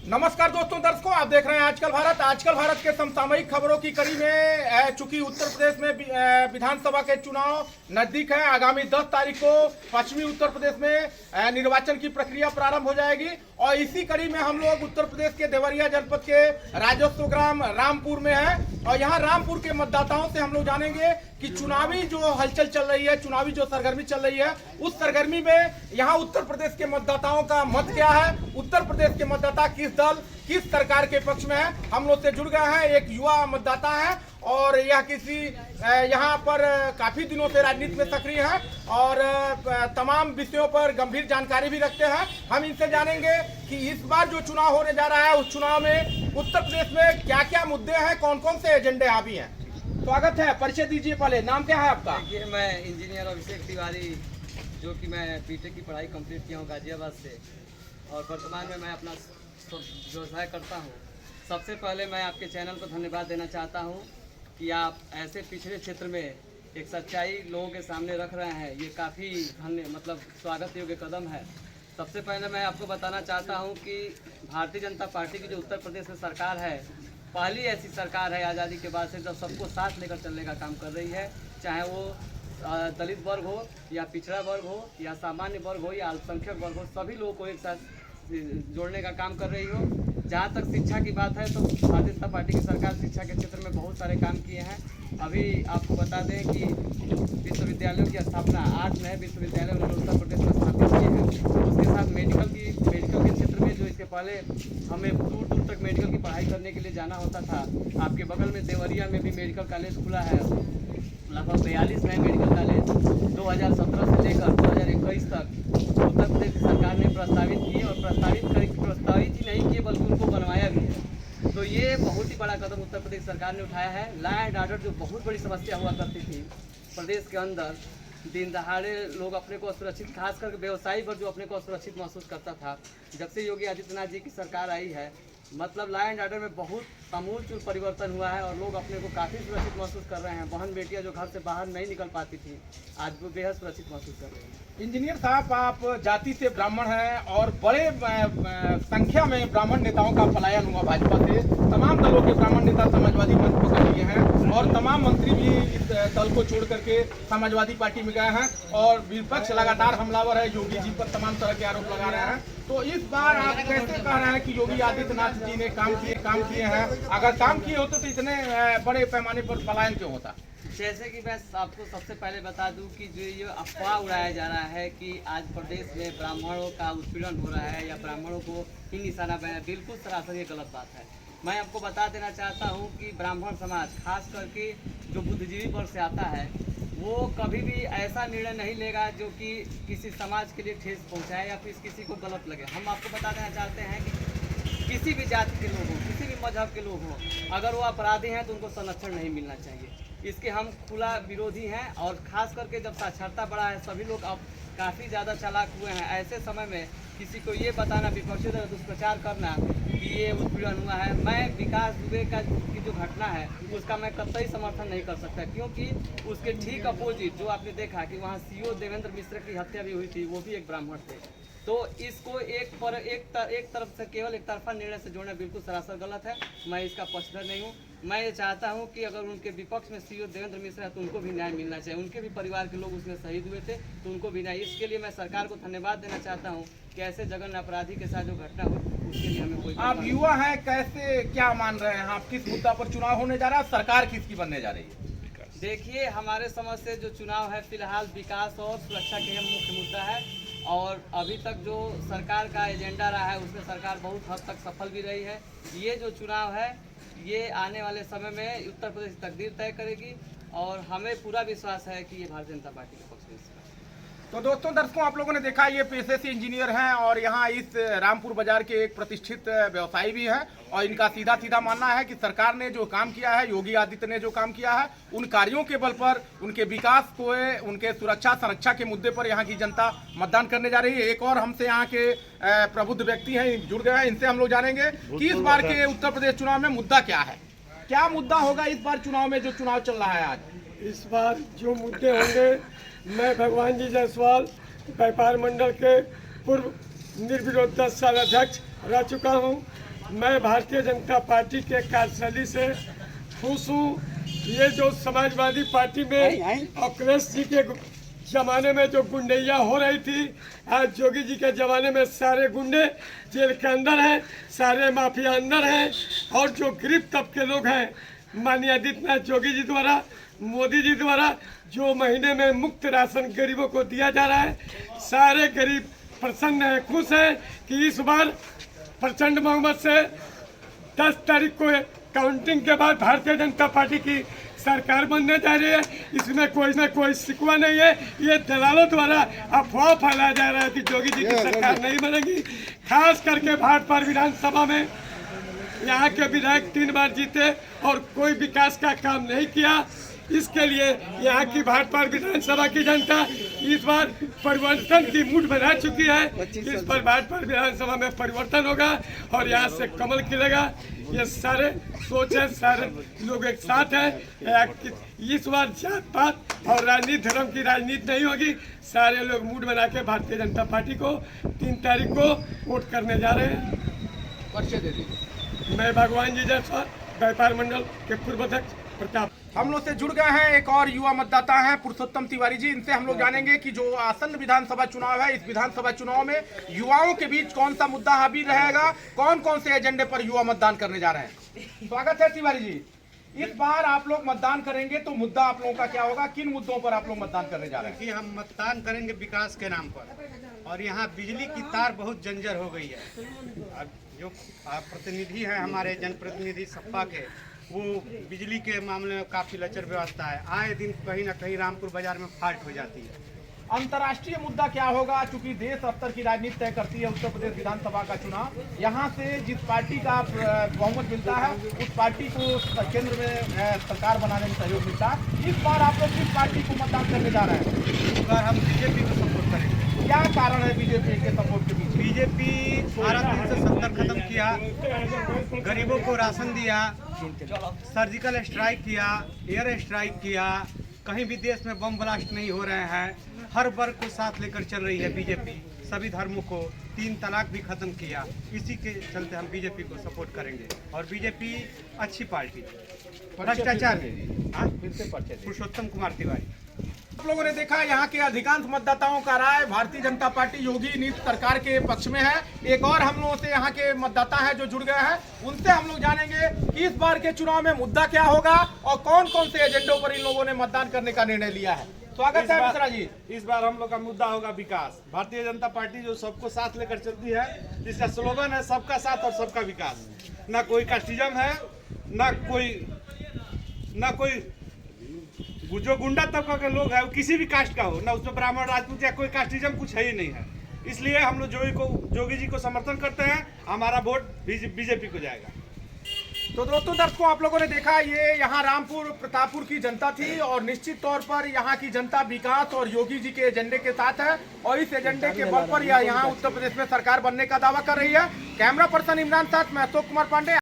नमस्कार दोस्तों, दर्शकों, आप देख रहे हैं आजकल भारत। आजकल भारत के समसामयिक खबरों की कड़ी में चूंकि उत्तर प्रदेश में विधानसभा के चुनाव नजदीक है। आगामी 10 तारीख को पश्चिमी उत्तर प्रदेश में निर्वाचन की प्रक्रिया प्रारंभ हो जाएगी और इसी कड़ी में हम लोग उत्तर प्रदेश के देवरिया जनपद के राजस्व ग्राम रामपुर में है और यहाँ रामपुर के मतदाताओं से हम लोग जानेंगे कि चुनावी जो हलचल चल रही है, चुनावी जो सरगर्मी चल रही है, उस सरगर्मी में यहाँ उत्तर प्रदेश के मतदाताओं का मत क्या है, उत्तर प्रदेश के मतदाता किस दल किस सरकार के पक्ष में है। हम लोग से जुड़ गए हैं, एक युवा मतदाता है और यह किसी यहाँ पर काफी दिनों से राजनीति में सक्रिय है और तमाम विषयों पर गंभीर जानकारी भी रखते हैं। हम इनसे जानेंगे कि इस बार जो चुनाव होने जा रहा है उस चुनाव में उत्तर प्रदेश में क्या क्या मुद्दे हैं, कौन कौन से एजेंडे हावी हैं। स्वागत है, परिचय दीजिए। पहले नाम क्या है आपका? देखिए, मैं इंजीनियर अभिषेक तिवारी, जो कि मैं बीटेक की पढ़ाई कंप्लीट किया हूँ गाजियाबाद से और वर्तमान में मैं अपना व्यवसाय करता हूँ। सबसे पहले मैं आपके चैनल को धन्यवाद देना चाहता हूँ कि आप ऐसे पिछड़े क्षेत्र में एक सच्चाई लोगों के सामने रख रहे हैं। ये काफ़ी स्वागत योग्य कदम है। सबसे पहले मैं आपको बताना चाहता हूँ कि भारतीय जनता पार्टी की जो उत्तर प्रदेश में सरकार है, पहली ऐसी सरकार है आज़ादी के बाद से जब सबको साथ लेकर चलने का काम कर रही है, चाहे वो दलित वर्ग हो या पिछड़ा वर्ग हो या सामान्य वर्ग हो या अल्पसंख्यक वर्ग हो, सभी लोगों को एक साथ जोड़ने का काम कर रही हो। जहाँ तक शिक्षा की बात है तो भारतीय जनता पार्टी की सरकार शिक्षा के क्षेत्र में बहुत सारे काम किए हैं। अभी आपको बता दें कि विश्वविद्यालयों की स्थापना 8 नए विश्वविद्यालय उन्होंने उत्तर प्रदेश में स्थापित किए हैं। उसके साथ मेडिकल के क्षेत्र में जो इसके पहले हमें दूर दूर तक मेडिकल की पढ़ाई करने के लिए जाना होता था, आपके बगल में देवरिया में भी मेडिकल कॉलेज खुला है। लगभग 42 नए मेडिकल कॉलेज 2017 से लेकर 2021 तक उत्तर प्रदेश की सरकार ने प्रस्तावित किए और प्रस्तावित ही नहीं किए बल्कि उनको बनवाया भी है। तो ये बहुत ही बड़ा कदम उत्तर प्रदेश सरकार ने उठाया है। लॉ एंड ऑर्डर जो बहुत बड़ी समस्या हुआ करती थी प्रदेश के अंदर, दिन दहाड़े लोग अपने को असुरक्षित, खास करके व्यवसायी वर्ग जो अपने को असुरक्षित महसूस करता था, जब से योगी आदित्यनाथ जी की सरकार आई है, लॉ एंड ऑर्डर में बहुत आमूलचूल परिवर्तन हुआ है और लोग अपने को काफ़ी सुरक्षित महसूस कर रहे हैं। बहन बेटियां जो घर से बाहर नहीं निकल पाती थी, आज वो बेहद सुरक्षित महसूस कर रहे हैं। इंजीनियर साहब, आप जाति से ब्राह्मण हैं और बड़े संख्या में ब्राह्मण नेताओं का पलायन हुआ भाजपा से। तमाम दलों के ब्राह्मण नेता समाजवादी मंच पकड़ लिए हैं और तमाम मंत्री भी इस दल को छोड़ करके समाजवादी पार्टी में गए हैं और विपक्ष लगातार हमलावर है, योगी जी पर तमाम तरह के आरोप लगा रहे हैं। तो इस बार आप कैसे कह रहे हैं कि योगी आदित्यनाथ जी ने काम किए हैं? अगर काम किए होते तो इतने बड़े पैमाने पर पलायन क्यों होता? जैसे कि मैं आपको सबसे पहले बता दूं कि जो ये अफवाह उड़ाया जा रहा है कि आज प्रदेश में ब्राह्मणों का उत्पीड़न हो रहा है या ब्राह्मणों को ही निशाना बनाया, बिल्कुल सरासर ये गलत बात है। मैं आपको बता देना चाहता हूं कि ब्राह्मण समाज, खास करके जो बुद्धिजीवी वर्ग से आता है, वो कभी भी ऐसा निर्णय नहीं लेगा जो कि किसी समाज के लिए ठेस पहुँचाए या फिर किसी को गलत लगे। हम आपको बता देना चाहते हैं कि किसी भी जाति के लोग हों, किसी भी मजहब के लोग हों, अगर वो अपराधी हैं तो उनको संरक्षण नहीं मिलना चाहिए। इसके हम खुला विरोधी हैं और ख़ास करके जब साक्षरता बढ़ा है, सभी लोग अब काफ़ी ज़्यादा चालाक हुए हैं। ऐसे समय में किसी को ये बताना, विपक्षी दल दुष्प्रचार करना कि ये उत्पीड़न हुआ है, मैं विकास दुबे की जो घटना है उसका मैं कतई समर्थन नहीं कर सकता, क्योंकि उसके ठीक अपोजिट जो आपने देखा कि वहाँ सीओ देवेंद्र मिश्र की हत्या भी हुई थी, वो भी एक ब्राह्मण थे। तो इसको एक तरफ से केवल एक तरफा निर्णय से जोड़ना बिल्कुल सरासर गलत है। मैं इसका पक्षधर नहीं हूँ। मैं ये चाहता हूँ कि अगर उनके विपक्ष में सीओ देवेंद्र मिश्र है तो उनको भी न्याय मिलना चाहिए। उनके भी परिवार के लोग उसमें शहीद हुए थे तो उनको भी न्याय। इसके लिए मैं सरकार को धन्यवाद देना चाहता हूँ कि ऐसे जघन्य अपराधी के साथ जो घटना हुई उसके लिए हमें कोई। आप युवा हैं, कैसे क्या मान रहे हैं आप? किस मुद्दा पर चुनाव होने जा रहा है? सरकार किसकी बनने जा रही है? देखिए, हमारे समझ से जो चुनाव है फिलहाल विकास और सुरक्षा के मुख्य मुद्दा है और अभी तक जो सरकार का एजेंडा रहा है उसमें सरकार बहुत हद तक सफल भी रही है। ये जो चुनाव है ये आने वाले समय में उत्तर प्रदेश तकदीर तय करेगी और हमें पूरा विश्वास है कि ये भारतीय जनता पार्टी के पक्ष में। तो दोस्तों, दर्शकों, आप लोगों ने देखा ये पेशे से इंजीनियर हैं और यहाँ इस रामपुर बाजार के एक प्रतिष्ठित व्यवसायी भी हैं और इनका सीधा मानना है कि सरकार ने जो काम किया है, योगी आदित्य ने जो काम किया है, उन कार्यों के बल पर, उनके विकास को, उनके सुरक्षा संरक्षा के मुद्दे पर यहाँ की जनता मतदान करने जा रही है। एक और हमसे यहाँ के प्रबुद्ध व्यक्ति हैं, जुड़ गए हैं, इनसे हम लोग जानेंगे कि इस बार के उत्तर प्रदेश चुनाव में मुद्दा क्या है, क्या मुद्दा होगा इस बार चुनाव में, जो चुनाव चल रहा है आज। इस बार जो मुद्दे होंगे, मैं भगवान जी जायसवाल व्यापार मंडल के पूर्व निर्विरोध 10 साल अध्यक्ष रह चुका हूँ। मैं भारतीय जनता पार्टी के कार्यशैली से खुश हूँ। ये जो समाजवादी पार्टी में अखिलेश जी के जमाने में जो गुंडैया हो रही थी, आज योगी जी के ज़माने में सारे गुंडे जेल के अंदर हैं, सारे माफिया अंदर हैं। और जो गरीब तबके लोग हैं, माननीय आदित्यनाथ योगी जी द्वारा, मोदी जी द्वारा जो महीने में मुफ्त राशन गरीबों को दिया जा रहा है, सारे गरीब प्रसन्न हैं, खुश हैं कि इस बार प्रचंड बहुमत से 10 तारीख को काउंटिंग के बाद भारतीय जनता पार्टी की सरकार बनने जा रही है। इसमें कोई ना कोई शिकवा नहीं है। ये दलालों द्वारा अफवाह फैलाया जा रहा है कि योगी जी की सरकार नहीं बनेगी। खास करके भाटपारा विधानसभा में यहाँ के विधायक 3 बार जीते और कोई विकास का काम नहीं किया। इसके लिए यहाँ की भाटपारा विधानसभा की जनता इस बार परिवर्तन की मूड बना चुकी है। इस पर भाटपारा विधानसभा में परिवर्तन होगा और यहाँ से कमल खिलेगा। ये सारे सोच है, सारे लोग एक साथ हैं। इस बार जात पात और राजनीति धर्म की राजनीति नहीं होगी। सारे लोग मूड बना के भारतीय जनता पार्टी को 3 तारीख को वोट करने जा रहे हैं। परिचय दे दीजिए। मैं भगवान जी जैसा व्यापार मंडल के पूर्व अध्यक्ष प्रताप। हम लोग से जुड़ गए हैं एक और युवा मतदाता हैं पुरुषोत्तम तिवारी जी। इनसे हम लोग जानेंगे कि जो आसन्न विधानसभा चुनाव है, इस विधानसभा चुनाव में युवाओं के बीच कौन सा मुद्दा हावी रहेगा, कौन कौन से एजेंडे पर युवा मतदान करने जा रहे हैं। स्वागत है तिवारी जी। इस बार आप लोग मतदान करेंगे तो मुद्दा आप लोगों का क्या होगा, किन मुद्दों पर आप लोग मतदान करने जा रहे हैं। कि हम मतदान करेंगे विकास के नाम पर, और यहाँ बिजली की तार बहुत जंजर हो गई है। अब जो प्रतिनिधि हैं हमारे जनप्रतिनिधि सपा के, वो बिजली के मामले में काफ़ी लचर व्यवस्था है। आए दिन कहीं ना कहीं रामपुर बाजार में फाल्ट हो जाती है। अंतर्राष्ट्रीय मुद्दा क्या होगा, चूंकि देश स्तर की राजनीति तय करती है उत्तर प्रदेश विधानसभा का चुनाव। यहाँ से जिस पार्टी का बहुमत मिलता है उस पार्टी को केंद्र में सरकार बनाने में सहयोग मिलता है। इस बार आप लोग किस पार्टी को मतदान करने जा रहे हैं। इस बार हम बीजेपी को सपोर्ट करेंगे। क्या कारण है बीजेपी के सपोर्ट के पीछे। बीजेपी 12/370 खत्म किया, गरीबों को राशन दिया, सर्जिकल स्ट्राइक किया, एयर स्ट्राइक किया, कहीं भी देश में बम ब्लास्ट नहीं हो रहे हैं। हर वर्ग को साथ लेकर चल रही है बीजेपी, सभी धर्मों को, 3 तलाक भी खत्म किया। इसी के चलते हम बीजेपी को सपोर्ट करेंगे। और बीजेपी अच्छी पार्टी, भ्रष्टाचार पुरुषोत्तम कुमार तिवारी। आप लोगों ने देखा यहाँ के अधिकांश मतदाताओं का राय भारतीय जनता पार्टी योगी नीति सरकार के पक्ष में है। एक और हम लोगों से यहाँ के मतदाता हैं जो जुड़ गए हैं, उनसे हम लोग जानेंगे कि इस बार के चुनाव में मुद्दा क्या होगा और कौन कौन से एजेंडों पर इन लोगों ने मतदान करने का निर्णय लिया है। स्वागत है मिश्रा जी। इस बार हम लोग का मुद्दा होगा विकास। भारतीय जनता पार्टी जो सबको साथ लेकर चलती है, जिसका स्लोगन है सबका साथ और सबका विकास। ना कोई कास्टिज्म है, ना कोई जो गुंडा तबका के लोग हैं वो किसी भी कास्ट का हो, ना उसमें ब्राह्मण राजपूत या कोई कास्टिज्म कुछ है ही नहीं है। इसलिए हम लोग जोगी जी को समर्थन करते हैं। हमारा वोट बीजेपी को जाएगा। तो दोस्तों दर्शकों, आप लोगों ने देखा ये यहाँ रामपुर प्रतापपुर की जनता थी और निश्चित तौर पर यहाँ की जनता विकास और योगी जी के एजेंडे के साथ है और इस एजेंडे के बल पर यहाँ उत्तर प्रदेश में सरकार बनने का दावा कर रही है। कैमरा पर्सन इमरान साथ मैं अशोक कुमार पांडे।